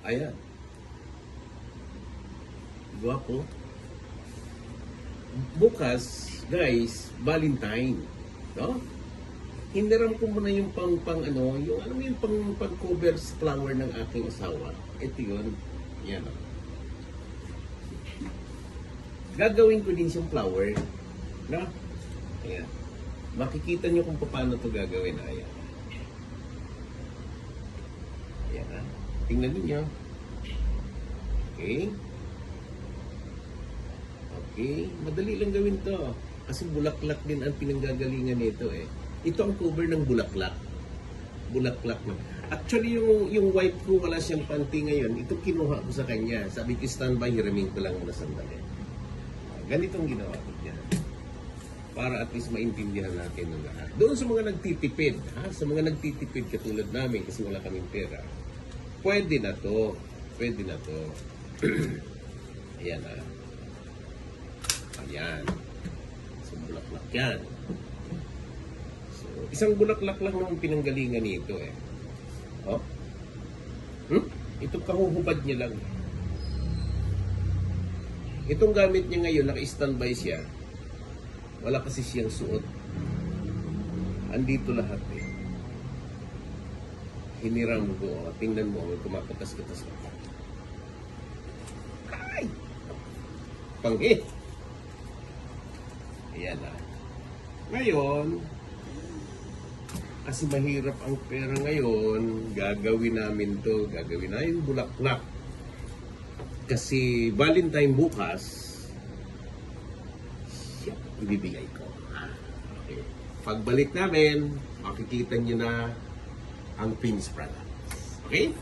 Ayan. Gwapo. Bukas, guys, Valentine. No? Hiniram ko muna yung yung pang cover flower ng aking asawa. Ito yun. Yan. Gagawin ko din siyang flower. No? Ayan. Makikita nyo kung paano ito gagawin. Ayan. Ayan ha. Tingnan niyo. Okay. Okay. Madali lang gawin to. Kasi bulaklak din ang pinanggagalingan nito eh. Ito ang cover ng bulaklak. Bulaklak na. Actually, yung wife ko wala siyang panty ngayon. Ito kinuha ko sa kanya. Sabi ko, standby, hiramin ko lang muna sandali. Ganitong ginawa ko niya. Para at least maintindihan natin ng lahat. Doon sa mga nagtitipid, sa mga nagtitipid katulad namin kasi wala kaming pera, pwede na to. Pwede na to. Ayan ha. Ayan. So, bulaklak yan. So, isang bulaklak lang naman pinanggalingan nito eh. Oh? Itong kahuhubad niya lang. Itong gamit niya ngayon, naka-standby siya. Wala kasi siyang suot. Andito lahat eh. Hiniram ko. Tingnan mo, may kumakatas-katas na. Ay! Panghi! Ayan na. Ngayon, kasi mahirap ang pera ngayon, gagawin namin to. Gagawin namin bulaklak. Kasi Valentine bukas, siya, ibibigay ko. Okay. Pagbalik namin, makikita nyo na ang Pins products. Okay?